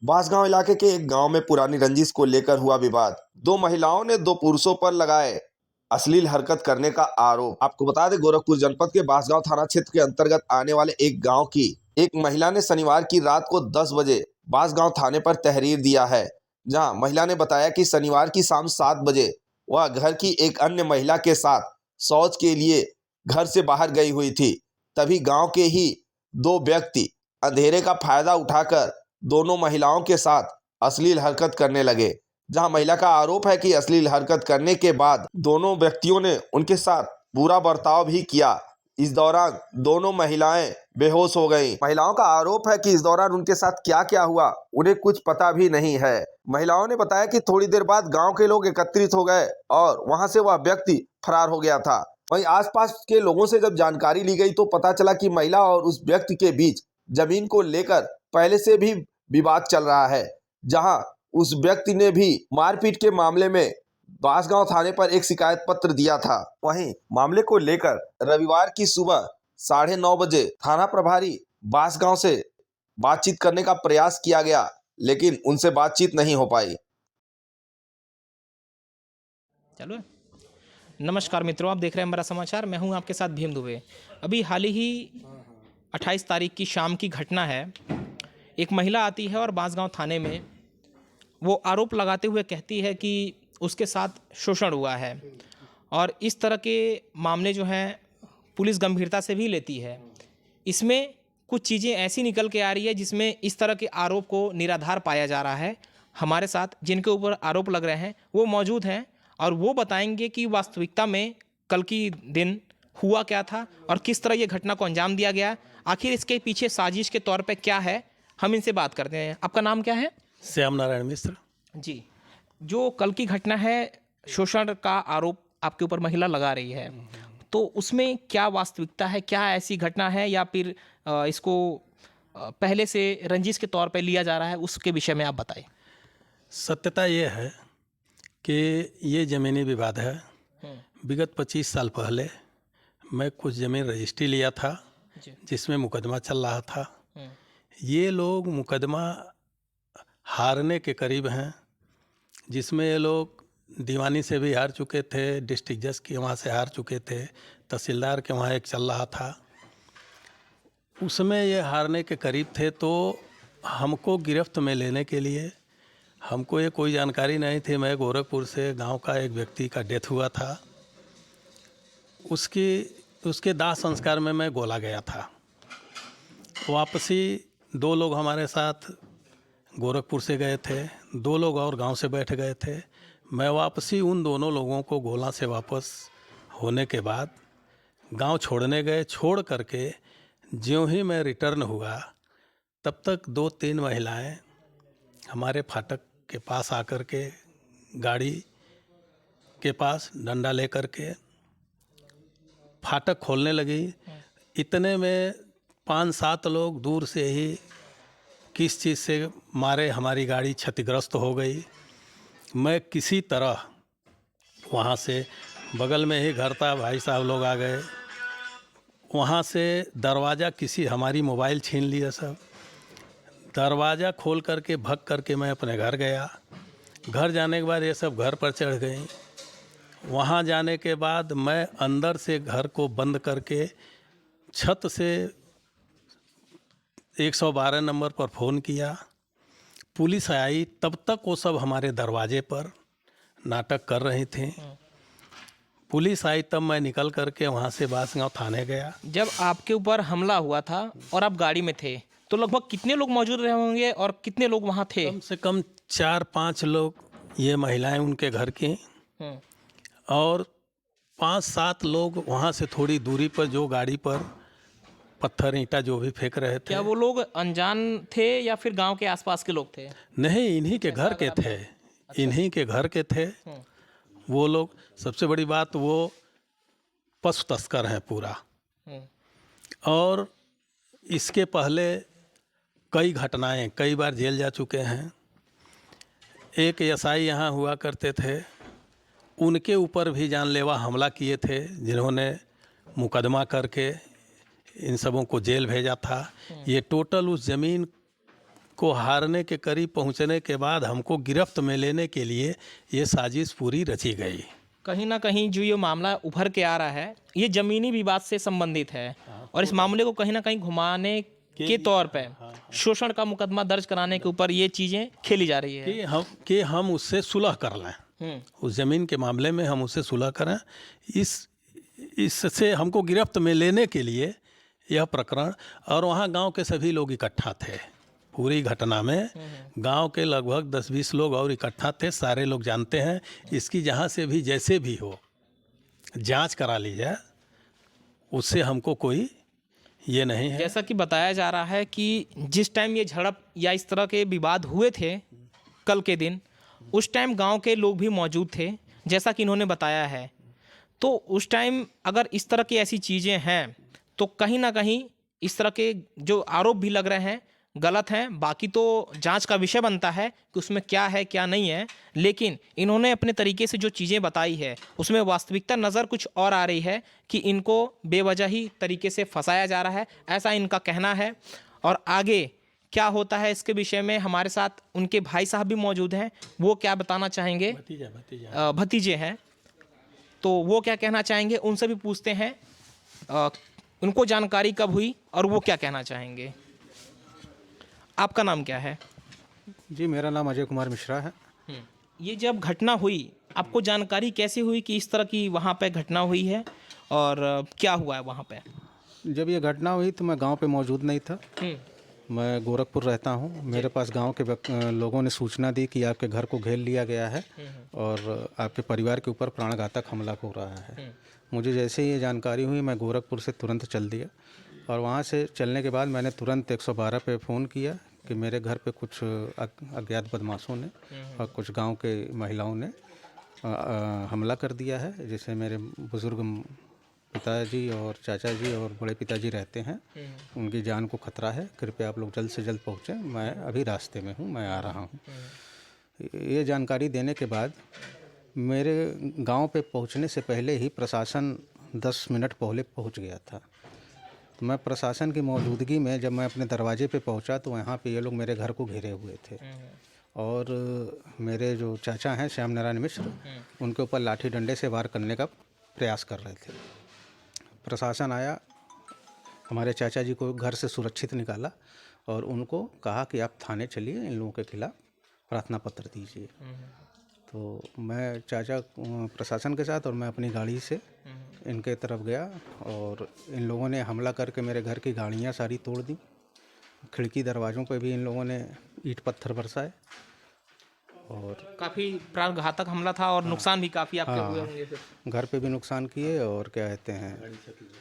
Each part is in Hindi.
बांसगांव इलाके के एक गांव में पुरानी रंजिश को लेकर हुआ विवाद। दो महिलाओं ने दो पुरुषों पर लगाए अश्लील हरकत करने का आरोप। आपको बता दें, गोरखपुर जनपद के बांसगांव थाना क्षेत्र के अंतर्गत आने वाले एक गांव की एक महिला ने शनिवार की रात को 10 बजे बांसगांव थाने पर तहरीर दिया है, जहां महिला ने बताया कि शनिवार की शाम 7 बजे वह घर की एक अन्य महिला के साथ शौच के लिए घर से बाहर गई हुई थी। तभी गांव के ही दो व्यक्ति अंधेरे का फायदा उठाकर दोनों महिलाओं के साथ अश्लील हरकत करने लगे, जहां महिला का आरोप है कि अश्लील हरकत करने के बाद दोनों व्यक्तियों ने उनके साथ बुरा बर्ताव भी किया। इस दौरान दोनों महिलाएं बेहोश हो गईं। महिलाओं का आरोप है कि इस दौरान उनके साथ क्या क्या हुआ उन्हें कुछ पता भी नहीं है। महिलाओं ने बताया कि थोड़ी देर बाद गांव के लोग एकत्रित हो गए और वहां से वह व्यक्ति फरार हो गया था। वहीं आसपास के लोगों से जब जानकारी ली गई तो पता चला कि महिला और उस व्यक्ति के बीच जमीन को लेकर पहले से भी विवाद चल रहा है, जहां उस व्यक्ति ने भी मारपीट के मामले में बांसगांव थाने पर एक शिकायत पत्र दिया था। वहीं मामले को लेकर रविवार की सुबह 9:30 बजे थाना प्रभारी बांसगांव से बातचीत करने का प्रयास किया गया, लेकिन उनसे बातचीत नहीं हो पाई। चलो। नमस्कार मित्रों, आप देख रहे हैं हमारा समाचार। मैं हूं आपके साथ भीम दुबे। अभी हाल ही 28 तारीख की शाम की घटना है। एक महिला आती है और बांसगांव थाने में वो आरोप लगाते हुए कहती है कि उसके साथ शोषण हुआ है, और इस तरह के मामले जो हैं पुलिस गंभीरता से भी लेती है। इसमें कुछ चीज़ें ऐसी निकल के आ रही है जिसमें इस तरह के आरोप को निराधार पाया जा रहा है। हमारे साथ जिनके ऊपर आरोप लग रहे हैं वो मौजूद हैं और वो बताएंगे कि वास्तविकता में कल की दिन हुआ क्या था और किस तरह ये घटना को अंजाम दिया गया। आखिर इसके पीछे साजिश के तौर पे क्या है, हम इनसे बात करते हैं। आपका नाम क्या है? श्याम नारायण मिश्र जी। जो कल की घटना है, शोषण का आरोप आपके ऊपर महिला लगा रही है, तो उसमें क्या वास्तविकता है? क्या ऐसी घटना है या फिर इसको पहले से रंजिश के तौर पे लिया जा रहा है? उसके विषय में आप बताएं। सत्यता ये है कि ये ज़मीनी विवाद है। विगत 25 साल पहले मैं कुछ ज़मीन रजिस्ट्री लिया था जिसमें मुकदमा चल रहा था। ये लोग मुकदमा हारने के करीब हैं, जिसमें ये लोग दीवानी से भी हार चुके थे, डिस्ट्रिक्ट जज के वहाँ से हार चुके थे, तहसीलदार के वहाँ एक चल रहा था, उसमें ये हारने के करीब थे। तो हमको गिरफ्त में लेने के लिए, हमको ये कोई जानकारी नहीं थी। मैं गोरखपुर से गांव का एक व्यक्ति का डेथ हुआ था, उसके दाह संस्कार में मैं गोला गया था। वापसी 2 लोग हमारे साथ गोरखपुर से गए थे, 2 लोग और गांव से बैठ गए थे। मैं वापसी उन दोनों लोगों को गोला से वापस होने के बाद गांव छोड़ने गए। छोड़ करके ज्यों ही मैं रिटर्न हुआ, तब तक 2-3 महिलाएं हमारे फाटक के पास आकर के, गाड़ी के पास डंडा लेकर के फाटक खोलने लगी। इतने में 5-7 लोग दूर से ही किस चीज़ से मारे, हमारी गाड़ी क्षतिग्रस्त हो गई। मैं किसी तरह वहाँ से, बगल में ही घर था, भाई साहब लोग आ गए, वहाँ से दरवाज़ा हमारी मोबाइल छीन लिया सब। दरवाज़ा खोल करके भग करके मैं अपने घर गया। घर जाने के बाद ये सब घर पर चढ़ गई। वहाँ जाने के बाद मैं अंदर से घर को बंद करके छत से 112 नंबर पर फ़ोन किया। पुलिस आई, तब तक वो सब हमारे दरवाजे पर नाटक कर रही थी। पुलिस आई तब मैं निकल करके वहाँ से बांसगांव थाने गया। जब आपके ऊपर हमला हुआ था और आप गाड़ी में थे, तो लगभग कितने लोग मौजूद रहे होंगे और कितने लोग वहाँ थे? कम से कम 4-5 लोग, ये महिलाएं उनके घर की, और 5-7 लोग वहाँ से थोड़ी दूरी पर जो गाड़ी पर पत्थर ईंटा जो भी फेंक रहे थे। क्या वो लोग अनजान थे या फिर गांव के आसपास के लोग थे? नहीं, इन्हीं के घर के थे। इन्हीं के घर के थे वो लोग। सबसे बड़ी बात, वो पशु तस्कर हैं पूरा। और इसके पहले कई घटनाएं, कई बार जेल जा चुके हैं। एक एसआई यहाँ हुआ करते थे, उनके ऊपर भी जानलेवा हमला किए थे, जिन्होंने मुकदमा करके इन सबों को जेल भेजा था। ये टोटल उस ज़मीन को हारने के करीब पहुंचने के बाद हमको गिरफ्त में लेने के लिए ये साजिश पूरी रची गई। कहीं ना कहीं जो ये मामला उभर के आ रहा है ये ज़मीनी विवाद से संबंधित है और इस मामले को कहीं ना कहीं घुमाने के तौर पे शोषण का मुकदमा दर्ज कराने के ऊपर ये चीज़ें खेली जा रही है कि हम उससे सुलह कर लें, उस ज़मीन के मामले में हम उससे सुलह करें। इससे हमको गिरफ्त में लेने के लिए यह प्रकरण, और वहाँ गांव के सभी लोग इकट्ठा थे। पूरी घटना में गांव के लगभग 10-20 लोग और इकट्ठा थे। सारे लोग जानते हैं इसकी, जहाँ से भी जैसे भी हो जांच करा ली जाए, उससे हमको कोई ये नहीं है। जैसा कि बताया जा रहा है कि जिस टाइम ये झड़प या इस तरह के विवाद हुए थे कल के दिन, उस टाइम गांव के लोग भी मौजूद थे जैसा कि इन्होंने बताया है। तो उस टाइम अगर इस तरह की ऐसी चीज़ें हैं तो कहीं ना कहीं इस तरह के जो आरोप भी लग रहे हैं गलत हैं। बाकी तो जांच का विषय बनता है कि उसमें क्या है क्या नहीं है, लेकिन इन्होंने अपने तरीके से जो चीज़ें बताई है उसमें वास्तविकता नज़र कुछ और आ रही है कि इनको बेवजह ही तरीके से फंसाया जा रहा है, ऐसा इनका कहना है। और आगे क्या होता है इसके विषय में हमारे साथ उनके भाई साहब भी मौजूद हैं, वो क्या बताना चाहेंगे। भतीजे हैं, तो वो क्या कहना चाहेंगे उनसे भी पूछते हैं उनको जानकारी कब हुई और वो क्या कहना चाहेंगे। आपका नाम क्या है? जी, मेरा नाम अजय कुमार मिश्रा है। ये जब घटना हुई आपको जानकारी कैसे हुई कि इस तरह की वहाँ पे घटना हुई है और क्या हुआ है वहाँ पे? जब ये घटना हुई तो मैं गांव पे मौजूद नहीं था। मैं गोरखपुर रहता हूँ। मेरे पास गांव के लोगों ने सूचना दी कि आपके घर को घेर लिया गया है और आपके परिवार के ऊपर प्राणघातक हमला हो रहा है। मुझे जैसे ही ये जानकारी हुई मैं गोरखपुर से तुरंत चल दिया और वहाँ से चलने के बाद मैंने तुरंत 112 पे फ़ोन किया कि मेरे घर पे कुछ अज्ञात बदमाशों ने और कुछ गांव के महिलाओं ने हमला कर दिया है, जिससे मेरे बुज़ुर्ग पिताजी और चाचा जी और बड़े पिताजी रहते हैं, उनकी जान को खतरा है। कृपया आप लोग जल्द से जल्द पहुँचें, मैं अभी रास्ते में हूँ, मैं आ रहा हूँ। ये जानकारी देने के बाद मेरे गांव पे पहुंचने से पहले ही प्रशासन 10 मिनट पहले पहुंच गया था। तो मैं प्रशासन की मौजूदगी में जब मैं अपने दरवाजे पे पहुंचा तो वहाँ पे ये लोग मेरे घर को घेरे हुए थे और मेरे जो चाचा हैं श्याम नारायण मिश्र, उनके ऊपर लाठी डंडे से वार करने का प्रयास कर रहे थे। प्रशासन आया, हमारे चाचा जी को घर से सुरक्षित निकाला और उनको कहा कि आप थाने चलिए, इन लोगों के खिलाफ़ प्रार्थना पत्र दीजिए। तो मैं चाचा प्रशासन के साथ और मैं अपनी गाड़ी से इनके तरफ गया और इन लोगों ने हमला करके मेरे घर की गाड़ियाँ सारी तोड़ दी। खिड़की दरवाज़ों पे भी इन लोगों ने ईंट पत्थर बरसाए और काफ़ी प्राणघातक हमला था और नुकसान भी काफ़ी आपके हुए होंगे फिर। घर पे भी नुकसान किए और क्या कहते हैं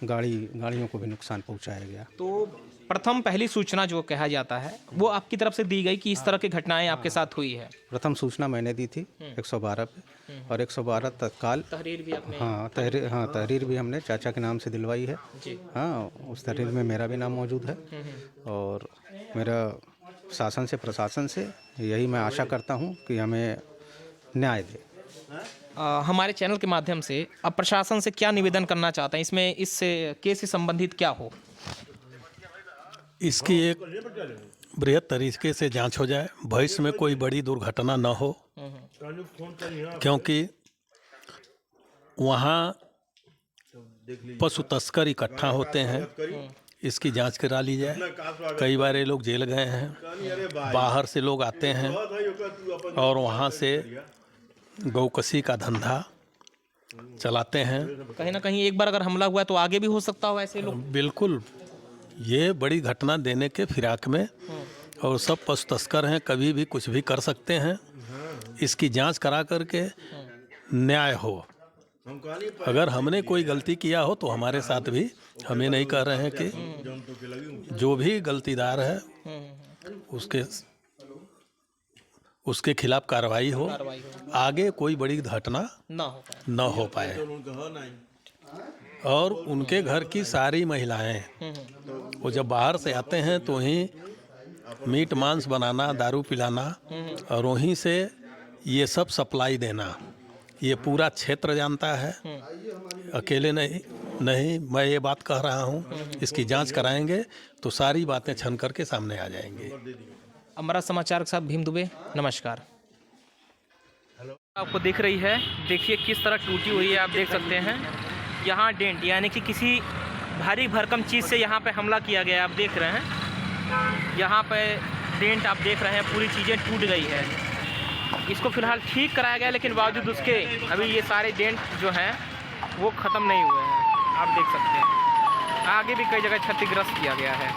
गाड़ियों को भी नुकसान पहुंचाया गया। तो प्रथम पहली सूचना जो कहा जाता है वो आपकी तरफ से दी गई कि इस तरह की घटनाएं आपके साथ हुई है? प्रथम सूचना मैंने दी थी 112 पे और 112 तत्काल तहरीर भी आपने? तहरीर भी हमने चाचा के नाम से दिलवाई है। हाँ, उस तहरीर में मेरा भी नाम मौजूद है और मेरा शासन से प्रशासन से यही मैं आशा करता हूँ कि हमें न्याय दे। हमारे चैनल के माध्यम से अब प्रशासन से क्या निवेदन करना चाहते हैं, इसमें इस केस से संबंधित क्या हो? इसकी एक बृहद तरीके से जांच हो जाए, भविष्य में कोई बड़ी दुर्घटना न हो, क्योंकि वहाँ पशु तस्कर इकट्ठा होते हैं। इसकी जांच करा ली जाए। कई बार ये लोग जेल गए हैं, बाहर से लोग आते हैं और वहाँ से गौकसी का धंधा चलाते हैं। कहीं ना कहीं एक बार अगर हमला हुआ है तो आगे भी हो सकता हो ऐसे लोग? बिल्कुल, ये बड़ी घटना देने के फिराक में और सब पशु तस्कर हैं, कभी भी कुछ भी कर सकते हैं। इसकी जांच करा करके न्याय हो। अगर हमने कोई गलती किया हो तो हमारे साथ भी, हमें नहीं कह रहे हैं कि जो भी गलतीदार है उसके खिलाफ कार्रवाई हो, आगे कोई बड़ी घटना न हो पाए। और उनके घर की सारी महिलाएं वो जब बाहर से आते हैं तो वहीं मीट मांस बनाना, दारू पिलाना और वहीं से ये सब सप्लाई देना, ये पूरा क्षेत्र जानता है। अकेले नहीं मैं ये बात कह रहा हूँ। इसकी जांच कराएंगे तो सारी बातें छन करके सामने आ जाएंगी। अमरा समाचार के साथ भीम दुबे, नमस्कार। आपको दिख रही है, देखिए किस तरह टूटी हुई है। आप देख सकते हैं यहाँ डेंट, यानी कि किसी भारी भरकम चीज़ से यहाँ पे हमला किया गया है। आप देख रहे हैं यहाँ पे डेंट, आप देख रहे हैं पूरी चीज़ें टूट गई है। इसको फिलहाल ठीक कराया गया, लेकिन बावजूद उसके अभी ये सारे डेंट जो हैं वो ख़त्म नहीं हुए हैं। आप देख सकते हैं आगे भी कई जगह क्षतिग्रस्त किया गया है।